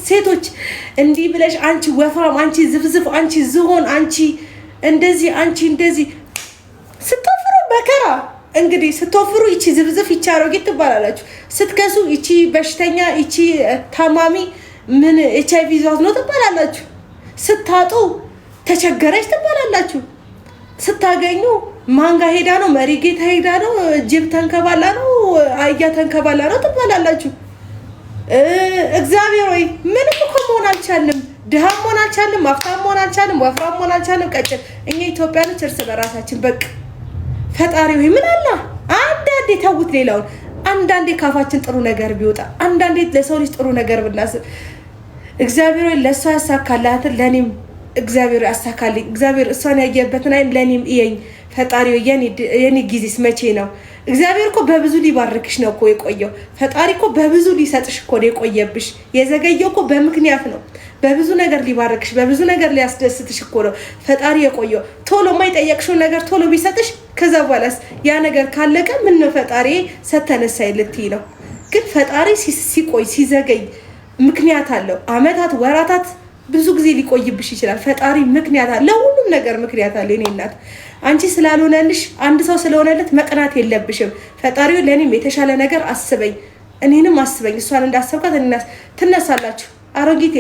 ሴቶች እንዲህ ብለሽ አንቺ ወፍራም አንቺ ዝፍዝፍ አንቺ ዝሆን አንቺ እንደዚህ ስትወፍሩ በከራ እንግዲህ ስትወፍሩ ይቺ ዝፍዝፍ ይቺ አሮጊት ትባላላችሁ። ስትከሱ ይቺ በሽተኛ ይቺ ታማሚ ምን ኤችአይቪ ይዟት ነው ትባላላችሁ። ስታጡ ተቸገረች ትባላላችሁ። ስታገኙ ማንጋ ሄዳ ነው መሪጌታ ሄዳ ነው ጅብ ተንከባላ ነው አያ ተንከባላ ነው ትባላላችሁ። እግዚአብሔር ወይ ምንም እኮ መሆን አልቻልንም። ድሃ መሆን አልቻልንም። ሀብታም መሆን አልቻልንም። ወፍራም መሆን አልቻልንም። ቀጭን እኛ ኢትዮጵያኖች እርስ በራሳችን በቃ ፈጣሪ ወይ ምን አላ አንዳንዴ ተውት ሌላውን አንዳንዴ ካፋችን ጥሩ ነገር ቢወጣ አንዳንዴ ለሰው ልጅ ጥሩ ነገር ብናስብ እግዚአብሔር ወይ ለሷ ያሳካላትን ለኔም እግዚአብሔር ያሳካልኝ። እግዚአብሔር እሷን ያየበትን አይን ለኔም እየኝ ፈጣሪ ወይ የኔ ጊዜስ መቼ ነው? እግዚአብሔር እኮ በብዙ ሊባርክሽ ነው እኮ የቆየው። ፈጣሪ እኮ በብዙ ሊሰጥሽ እኮ ነው የቆየብሽ። የዘገየው እኮ በምክንያት ነው። በብዙ ነገር ሊባርክሽ በብዙ ነገር ሊያስደስትሽ እኮ ነው ፈጣሪ የቆየው። ቶሎ የማይጠየቅሽው ነገር ቶሎ ቢሰጥሽ ከዛ በኋላስ ያ ነገር ካለቀ ምን ነው ፈጣሪ ሰተነሳይ ልትይ ነው። ግን ፈጣሪ ሲቆይ ሲዘገይ ምክንያት አለው። አመታት ወራታት ብዙ ጊዜ ሊቆይብሽ ይችላል። ፈጣሪ ምክንያት አለ። ለሁሉም ነገር ምክንያት አለ። እኔ እናት አንቺ ስላልሆነልሽ አንድ ሰው ስለሆነለት መቅናት የለብሽም። ፈጣሪው ለኔም የተሻለ ነገር አስበኝ እኔንም አስበኝ እሷን እንዳሰብካት ትነሳላችሁ። አሮጊቴ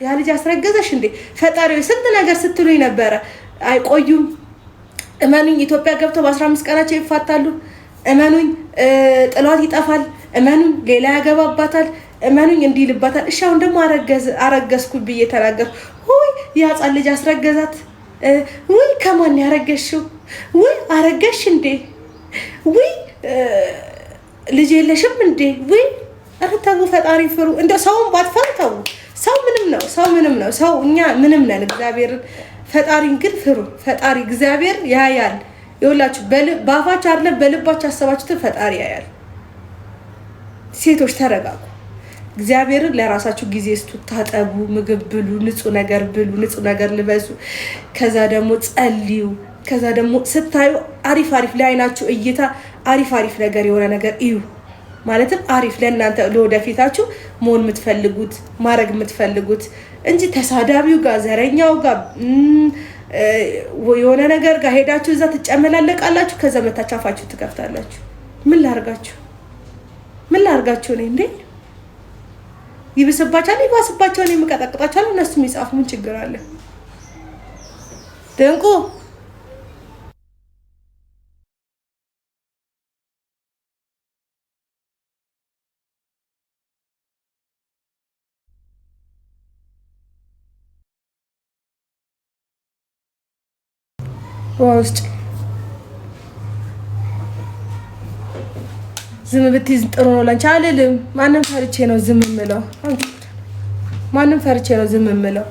ያ ልጅ አስረገዘሽ እንዴ? ፈጣሪው ስንት ነገር ስትሉኝ ነበረ። አይቆዩም። እመኑኝ ኢትዮጵያ ገብተው በ15 ቀናቸው ይፋታሉ። እመኑኝ ጥሏት ይጠፋል። እመኑኝ ሌላ ያገባባታል። እመኑኝ እንዲህ ልባታል። እሺ አሁን ደግሞ አረገዝኩ ብዬ ተናገርኩ። ወይ ያጻን ልጅ አስረገዛት። ወይ ከማን ያረገሽው? ወይ አረገሽ እንዴ? ወይ ልጅ የለሽም እንዴ? ወይ አረታው ፈጣሪ ፍሩ። እንደ ሰውን ባትፈርተው ሰው ምንም ነው። ሰው እኛ ምንም ነን። እግዚአብሔርን ፈጣሪን ግን ፍሩ። ፈጣሪ እግዚአብሔር ያያል። ይኸውላችሁ በአፋችሁ አይደለም በልባችሁ አሰባችሁት ፈጣሪ ያያል። ሴቶች ተረጋጉ። እግዚአብሔርን ለራሳችሁ ጊዜ ስጡ። ታጠቡ፣ ምግብ ብሉ፣ ንጹህ ነገር ብሉ፣ ንጹህ ነገር ልበሱ። ከዛ ደግሞ ጸልዩ። ከዛ ደግሞ ስታዩ አሪፍ ለአይናችሁ እይታ አሪፍ ነገር የሆነ ነገር እዩ። ማለትም አሪፍ ለእናንተ ለወደፊታችሁ መሆን የምትፈልጉት ማድረግ የምትፈልጉት እንጂ ተሳዳቢው ጋር ዘረኛው ጋር የሆነ ነገር ጋር ሄዳችሁ እዛ ትጨመላለቃላችሁ። ከዛ መታቻፋችሁ ትከፍታላችሁ። ምን ላርጋችሁ ነው እንዴ? ይብስባቻል ይባስባቻል የሚቀጠቅጣቻል። እነሱ የሚጻፉ ምን ችግር አለ? ደንቆ ውስጥ ዝም ብትይዝ ጥሩ ነው ላንቺ አልልም። ማንም ፈርቼ ነው ዝም የምለው።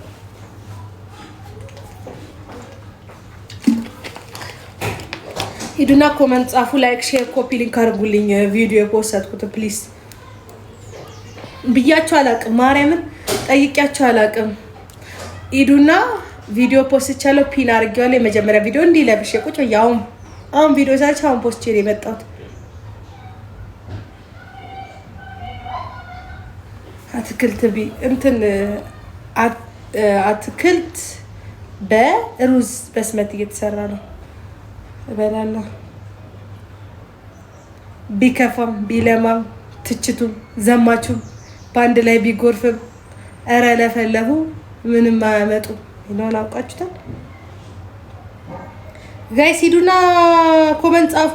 ሂዱና ኮመንት ጻፉ፣ ላይክ፣ ሼር፣ ኮፒ ሊንክ አድርጉልኝ። ቪዲዮ የፖስትኩት ፕሊዝ ብያችሁ አላውቅም። ማርያምን ጠይቂያችሁ አላውቅም። ሂዱና ቪዲዮ ፖስት ቻለው ፒን አድርጌዋለሁ። የመጀመሪያ ቪዲዮ እንዲህ ለብሼ ቁጭ አሁን ቪዲዮ ሳልች አሁን ፖስት ቼ የመጣሁት አትክልት በሩዝ በስመት እየተሰራ ነው። እበላለሁ። ቢከፋም ቢለማም ትችቱም ዘማቹም በአንድ ላይ ቢጎርፍም እረ ለፈለፉ ምንም አያመጡ ነው። አውቃችሁታል ጋይስ። ሂዱና ኮመንት ጻፉ።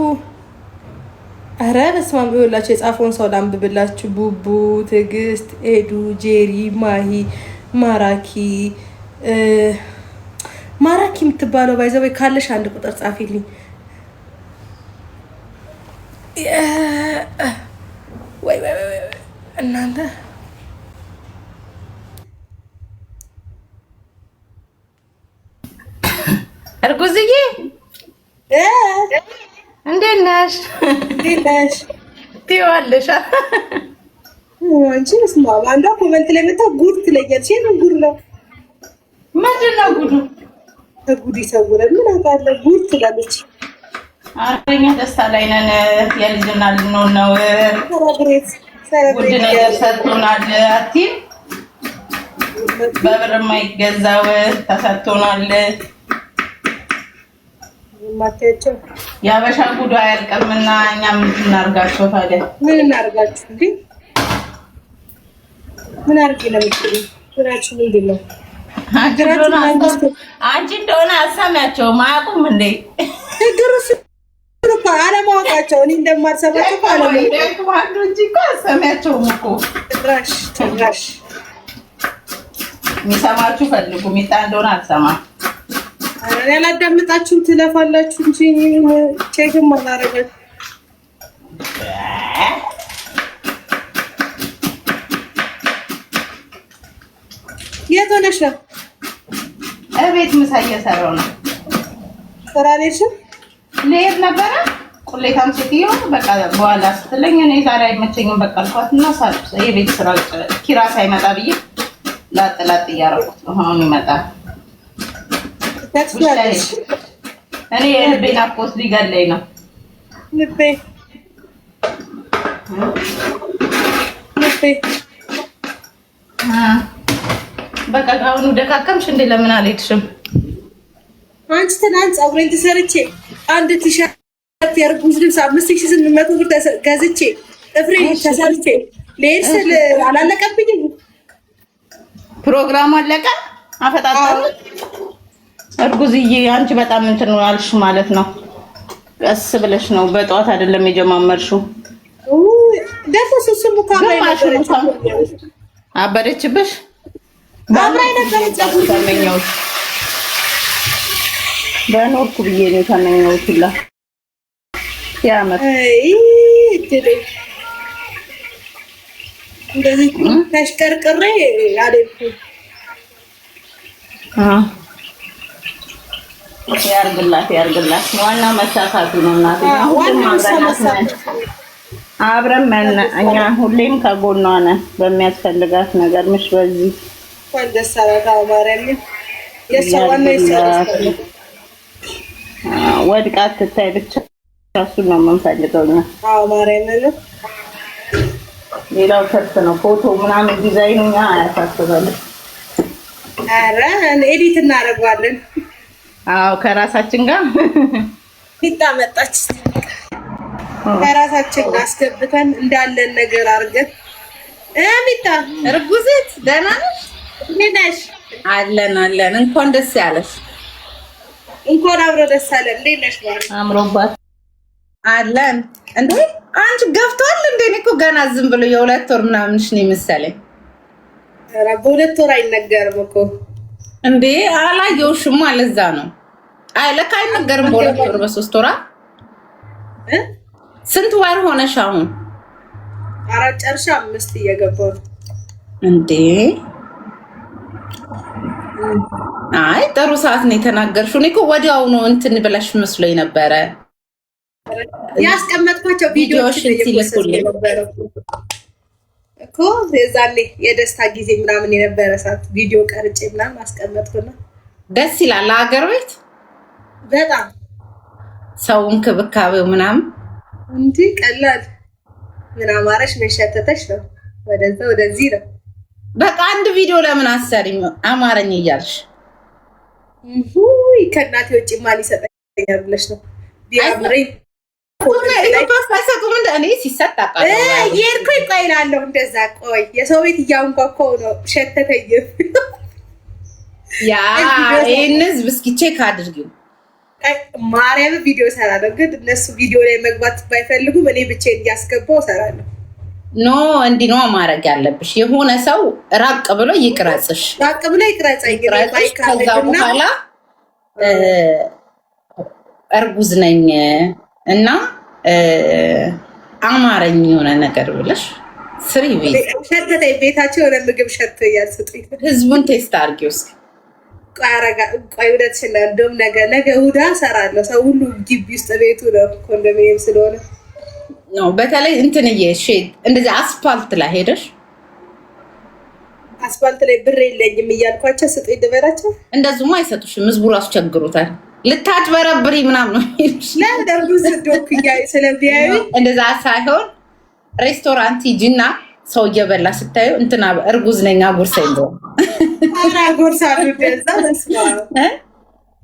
አረ በስመ አብ ይኸውላችሁ የጻፈውን ሰው ላንብብላችሁ። ቡቡ፣ ትዕግስት፣ ኤዱ፣ ጄሪ፣ ማሂ፣ ማራኪ የምትባለው ባይዘው ካለሽ አንድ ቁጥር ጻፊልኝ። ወይ እናንተ እርጉዝዬ እንዴት ነሽ? ትይዋለሽ አንቺ እስማ አንዷ ኮመንት ላይ መጣ ጉድ ትለኛለሽ። ይሄን ጉድ ነው። ምንድን ነው ጉዱ? ጉድ ይሰውራል። ምን አውቃለሁ ጉድ ትላለች። አረኛ ደስታ ላይ ነን። የልጅና ልንሆን ነው። ውድ ነገር ሰጥቶናል። አትይም በብር የማይገዛው ተሰጥቶናል። ማታቸው የአበሻ ጉዱ አያልቅምና እኛ ምን እናርጋቸው ታዲያ? ምን እናርጋችሁ እንዴ? ምን አርጊ ነው የምትሉ? ስራችሁ ምንድን ነው? አንቺ እንደሆነ አሰሚያቸውም አያውቁም እንዴ? ችግሩስ እኮ አለማወቃቸው። እኔ እንደማልሰማቸው እኮ አለማወቃቸው እንጂ እኮ አሰሚያቸውም እኮ ጭራሽ የሚሰማችሁ ፈልጉ። ሚጣ እንደሆነ አልሰማም። ያላዳምጣችሁም ትለፋላችሁ እንጂ ቼክም አላረጋችሁም። የት ሆነሽ ነው? እቤት ምሳ እየሰራሁ ነው። ስራ አልሄድሽም? ልሄድ ነበረ። ቁሌታም ሴትዮ በቃ በኋላ ስትለኝ እኔ ዛሬ አይመቸኝም በቃ አልኳትና ሳልፍ የቤት ስራ ኪራ ሳይመጣ ብዬ ላጥ ላጥ እያደረኩት ነው። አሁን ይመጣል። እኔ የልቤ ናፍቆት ሊገለኝ ነው። ልቤ በቃ አሁን ደካከምሽ እንዴ? ለምን አልሄድሽም? አንቺ ትናንት ፀጉሬን ተሰርቼ አንድ ቲሸርት የእርጉዝ ልብስ 5800 ብር ገዝቼ ጥፍሬን ተሰርቼ ልሄድ ስል አላለቀብኝም። ፕሮግራሙ አለቀ። አፈጣጣሉ እርጉዝዬ አንቺ በጣም እንትን ነው አልሽ ማለት ነው። ቀስ ብለሽ ነው፣ በጠዋት አይደለም የጀማመርሽው። ደፈሱ ስሙ አበደችብሽ። አብራይ ነበረች። ተመኘሁት በኖርኩ ብዬ ነው ተመኘሁት ሁላ ያመት እንደዚህ ተሽቀርቅሬ አለኩ። ያርግላት። ዋና መሳካቱ ነው እናቴ። አብረን እኛ ሁሌም ከጎኗ ነን በሚያስፈልጋት ነገር። ምሽ በዚህ እንኳን ደስ አላት ማርያም። የሷ ዋና ይሰራል። ወድቃ ትታይ ብቻ እሱን ነው የምንፈልገው እኛ። አዎ ማርያም ነው። ሌላው ከርት ነው። ፎቶ ምናምን ዲዛይኑ እኛ አያሳስበንም። ኧረ ኤዲት እናደርገዋለን። አዎ ከራሳችን ጋር ሚጣ መጣች። ከራሳችን ጋር አስገብተን እንዳለን ነገር አድርገን ሚጣ እርጉዝት ደህና ነሽ? እንዴት ነሽ? አለን። እንኳን ደስ ያለሽ። እንኳን አብሮ ደስ አለን። እንዴት ነሽ? አምሮባት አለን። እንዴ አንቺ ገፍቷል እንዴ? እኔ እኮ ገና ዝም ብሎ የሁለት ወር ምናምንሽ ነው የመሰለኝ። ኧረ በሁለት ወር አይነገርም እኮ እንዴ። አላየሁሽማ ለዛ ነው። አይ ለካ አይነገርም በሁለት ወር በሶስት ወራ። ስንት ወር ሆነሽ አሁን? አራት ጨርሻ 5 እየገባሁ ነው እንዴ። አይ ጥሩ ሰዓት ነው የተናገርሽው። እኔ እኮ ወዲያው ነው እንትን ብለሽ መስሎኝ ነበረ። ያስቀመጥኳቸው ቪዲዮዎች እኮ የዛኔ የደስታ ጊዜ ምናምን የነበረ ሰዓት ቪዲዮ ቀርጬ ምናምን አስቀመጥኩና ደስ ይላል። ሀገር ቤት በጣም ሰው እንክብካቤው ምናምን እንዲህ ቀላል ምን አማረሽ ምን ሸተተሽ ነው ወደዛ ወደዚህ ነው። በቃ አንድ ቪዲዮ ለምን አሰሪኝ አማረኝ እያልሽ ከእናቴ ውጭ ማን ይሰጠኛል ብለሽ ነው? ቢያምሬ እኔ ሲሰጥ የሄድኩኝ ቆይ እላለሁ። እንደዛ ቆይ የሰው ቤት እያንኳኳው ነው ሸተተኝ። ይህን ህዝብ እስኪ ቼክ አድርጊው። ማርያም ቪዲዮ እሰራለሁ፣ ግን እነሱ ቪዲዮ ላይ መግባት ባይፈልጉም እኔ ብቻዬን እያስገባው እሰራለሁ። ኖ እንዲህ ነው ማድረግ ያለብሽ። የሆነ ሰው ራቅ ብሎ ይቅረጽሽ፣ ራቅ ብሎ ይቅረጸኝ። ከዛ በኋላ እርጉዝ ነኝ እና አማረኝ የሆነ ነገር ብለሽ ስሪ። ቤት ሸተተኝ፣ ቤታቸው የሆነ ምግብ ሸቶ እያልስጡኝ። ህዝቡን ቴስት አድርጊው እስኪ። ቆይ እውነትሽን ነው። እንደውም ነገ እሑድ እሰራለሁ። ሰው ሁሉ ግቢ ውስጥ ቤቱ ነው ኮንዶሚኒየም ስለሆነ ነው። በተለይ እንትንዬ እንደዚህ አስፓልት ላይ ሄደሽ አስፓልት ላይ ብር የለኝም እያልኳቸው ስጡኝ ልበላቸው። እንደዚሁማ አይሰጡሽም። ህዝቡ ራሱ ቸግሮታል። ልታጭበረብሪ ምናምን ነው ለደርጉዝ ዶክያ ስለቢያዩ እንደዛ ሳይሆን ሬስቶራንት ሂጂና ሰው እየበላ ስታዩ እንትና እርጉዝ ነኝ አጉርሰኝ እንደው ኧረ ያጎርሳሉ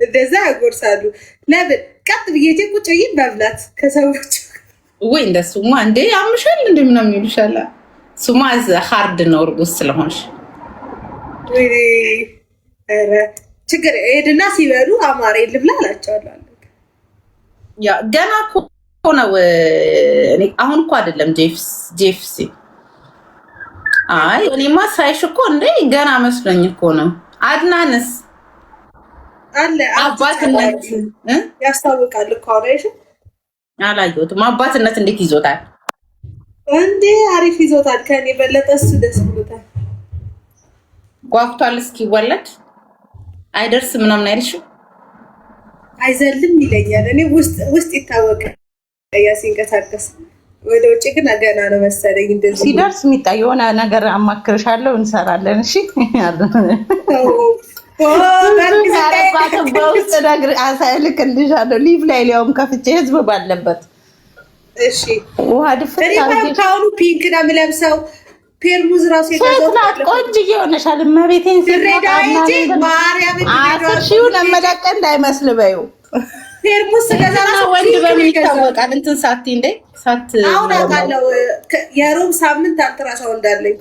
እንደዛ ያጎርሳሉ። ለምን ቀጥ ብዬ ቁጭ ብዬ መብላት ከሰዎች ወይ እንደሱማ እንዴ ያምሻል እንዴ ምናምን ይሉሻል። ሱማ ሃርድ ነው እርጉዝ ስለሆንሽ። ኧረ ችግር ሄድና ሲበሉ አማሬ ልብላ አላቸዋለሁ። ያ ገና እኮ ነው። እኔ አሁን እኮ አይደለም ጄፍሲ። አይ እኔማ ሳይሽ እኮ እንዴ ገና መስሎኝ እኮ ነው። አድናንስ አለ አባትነት ያስታውቃል እኮ አይሽ? አላየሁትም። አባትነት እንዴት ይዞታል እንዴ? አሪፍ ይዞታል። ከኔ በለጠ እሱ ደስ ብሎታል። ጓጉቷል። እስኪወለድ አይደርስ ምናምን አይልሽም? አይዘልም ይለኛል። እኔ ውስጥ ይታወቃል ሲንቀሳቀስ። ወደ ውጭ ግን ገና ነው መሰለኝ። እንደዚህ ሲደርስ የሚታይ የሆነ ነገር አማክርሻለሁ፣ እንሰራለን። እሺ በውስጥ ነግር አሳይልክልሻለሁ። ሊቭ ላይ ሊያውም ከፍቼ ህዝብ ባለበት። እሺ ውሃ ድፍት ከአሁኑ ፒንክ ነው የምለብሰው። ፔርሙዝ ራሱ የገዛሁት ቆንጅዬ ሆነሻል። እመቤቴን አስርሺውን መደቀ እንዳይመስል በይው። ፔርሙዝ ገዛና ወንድ በምን ይታወቃል? እንትን ሳቲ እንዴ ሳት አሁን አውቃለሁ። የሮብ ሳምንት አልትራሳውንድ እንዳለኝ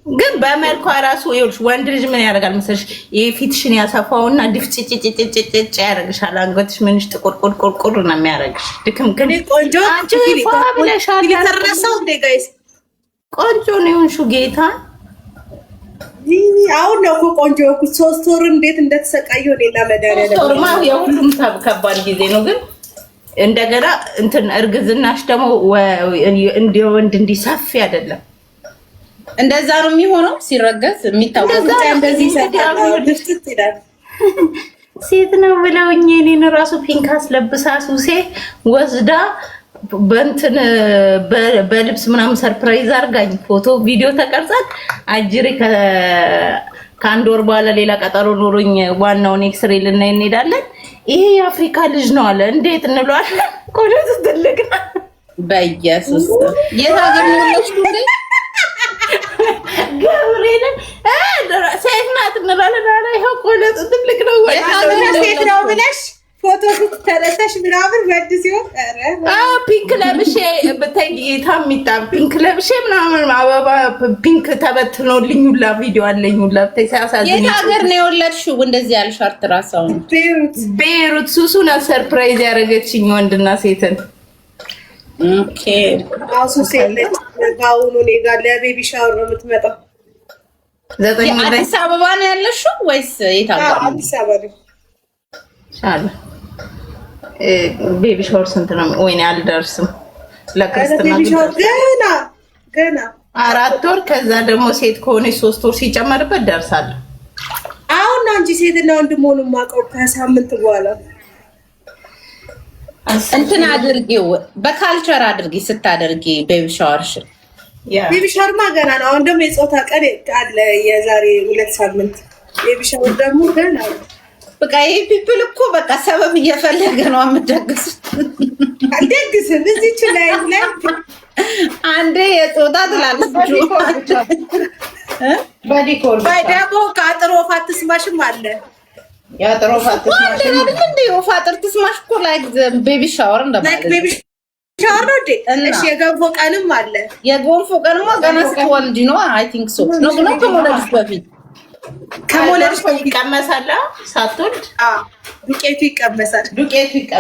ግን በመልኳ ራሱ ይኸውልሽ፣ ወንድ ልጅ ምን ያደርጋል መሰለሽ? ፊትሽን ያሰፋውና ድፍጭጭጭጭጭ ያደርግሻል። አንገትሽ ምንሽ ጥቁር ነው የሚያደርግሽ። ድክም ግን ቆንጆ አንቺ ብለሻል። የተረሳው እንደ ጋይስ ቆንጆ ነው የሆንሽው። ጌታ አሁን ነው እኮ ቆንጆ። 3 ወር እንዴት እንደተሰቃየሁ እኔና መድኃኒዓለም ቶርማ የሁሉም ከባድ ጊዜ ነው። ግን እንደገና እንትን እርግዝናሽ ደግሞ እንደ ወንድ እንዲሰፊ አይደለም። እንደዛ ነው የሚሆነው ሲረገዝ የሚታወቀው እንደዚህ ይላል። ሴት ነው ብለውኝ እኔን ራሱ ፒንክ አስለብሳ ሱሴ ወስዳ በእንትን በልብስ ምናምን ሰርፕራይዝ አርጋኝ ፎቶ ቪዲዮ ተቀርጻል። አጅሪ ከአንድ ወር በኋላ ሌላ ቀጠሮ ኖሮኝ ዋናውን ኤክስሬ ልናይ እንሄዳለን። ይሄ የአፍሪካ ልጅ ነው አለ። እንዴት እንለዋለን? ቆንጆ ትልቅ ነው። በኢየሱስ የት ሀገር ነው እንዴ? ገብርኤልን ሴት ናት እንላለን። አለ ይሄው ቆንጆ ትልቅ ነው ወይ ሴት ነው ብለሽ ፎቶ ተነስተሽ ምናምን ወድ ሲሆን ፒንክ ለብሼ በተጌታ ሚጣ ፒንክ ለብሼ ምናምን አበባ ፒንክ ተበትኖልኝ ሁላ ቪዲዮ አለኝ ሁላ ተሳሳዝኝ። የት ሀገር ነው የወለድሽው? እንደዚህ ያልሽ አርትራሳውን ቤሩት ሱሱና ሰርፕራይዝ ያደረገችኝ ወንድና ሴትን። ኦኬ ሱሴ ለጋውኑ ኔጋ ለቤቢ ሻወር ነው የምትመጣው። አዲስ አበባ ነው ያለሽው ወይስ የት ሀገር? አዲስ አበባ ነው። ሻለ ቤቢ ሻወር ስንት ነው? ወይኔ አልደርስም ለክርስትና ገና 4 ወር። ከዛ ደግሞ ሴት ከሆነች 3 ወር ሲጨመርበት ደርሳለሁ። አሁን አንቺ ሴትና ወንድ መሆኑን ማውቀው ከሳምንት በኋላ እንትን አድርጊው፣ በካልቸር አድርጊ። ስታደርጊ ቤቢ ሻወርሽን ቤቢ ሻወርማ ገና ነው። አሁን ደግሞ የፆታ ቀን አለ የዛሬ 2 ሳምንት። ቤቢ ሻወር ደግሞ ገና ነው። በቃ ይሄ ፒፕል እኮ በቃ ሰበብ እየፈለገ ነው የምትደግሱት። አልደግስም። እዚች ላይ አንዴ የፆታ ትላለች በዲኮር ደግሞ ከአጥር ወፍ አትስማሽም አለ። የአጥር ወፍ አትስማሽም እንደ ወፍ አጥር ትስማሽ እኮ ላይክ ቤቢ ሻወር እንደማለት ነው። ቤቢ ሻወር ነው እንዴ? እሺ የገንፎ ቀንም አለ። የገንፎ ቀንማ ገና ስትወልጂ ነው። አይ ቲንክ ሶ ነው ግን ከመውለድሽ በፊት ከሞለርሽ ይቀመሳል። ሳትወልድ ዱቄቱ ይቀመሳል።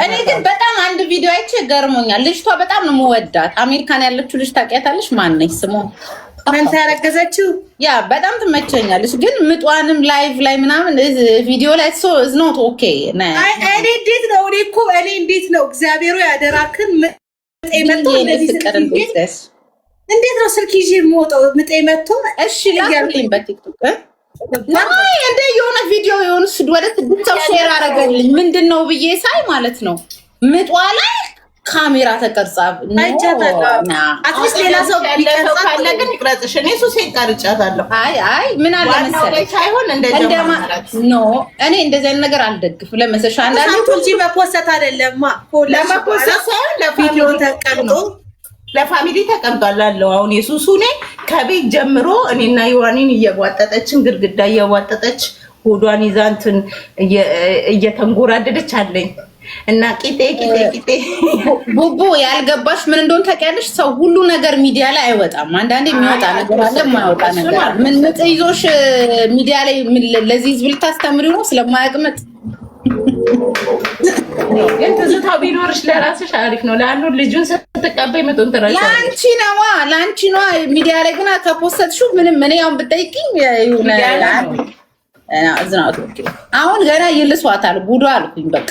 እኔ ግን በጣም አንድ ቪዲዮ አይቼ ገርሞኛል። ልጅቷ በጣም ነው የምወዳት። አሜሪካን ያለችው ልጅ ታውቂያታለሽ? ማን ነች ስሟ? መንታ ያረገዘችው ያ በጣም ትመቸኛለች። ግን ምጧንም ላይቭ ላይ ምናምን ቪዲዮ ላይ ሶ ኢዝ ኖት ኦኬ። እኔ እንዴት ነው እግዚአብሔር ያደራክን ምጤ መጥቶ እንደዚህ እንዴት ነው ስልክ ይዤ የምወጣው? ምጤ መጥቶ እሺ ላልኝ በቲክቶክ እንደ የሆነ ቪዲዮ የሆነ ወደ ትድቻው ሼር አደረገልኝ። ምንድነው ብዬ ሳይ ማለት ነው ምጧ ላይ ካሜራ ተቀርጻ አትሊስት ሌላ ሰው ቢቀርጻ ካለ ግን ይቅረጽሽ። እኔ ሱሴ ቀርጫታለሁ። አይ ምን አለ መሰለኝ ሳይሆን ኖ እኔ እንደዚህ አይነት ነገር አልደግፍም። ለመሰለሽ አንዳንዴ እንጂ መፖሰት አይደለም ለመፖሰት ሳይሆን ለቪዲዮ ተቀምጦ ለፋሚሊ ተቀምጧል አለው። አሁን የሱሱ እኔ ከቤት ጀምሮ እኔና ዮሐኒን እየቧጠጠችን ግድግዳ እየቧጠጠች ሆዷን ይዛ እንትን እየተንጎራደደች አለኝ እና ቂጤ ቡቡ ያልገባሽ ምን እንደሆነ ታውቂያለሽ? ሰው ሁሉ ነገር ሚዲያ ላይ አይወጣም። አንዳንዴ የሚወጣ ነገር አለ፣ የማይወጣ ነገር። ምን ምጥ ይዞሽ ሚዲያ ላይ ለዚህ ህዝብ ልታስተምሪው ነው? ስለማያቅምጥ ግን ትዝታው ቢኖርሽ ለራስሽ አሪፍ ነው። ለአንዱ ልጁን ስትቀበይ መጥቶን ተራሽ ለአንቺ ነዋ። ሚዲያ ላይ ግን ከፖስተሽው ምንም እኔ አሁን ብጠይቅኝ ይሁን አዝናቱ አሁን ገና ይልሷታል ጉዷ አልኩኝ በቃ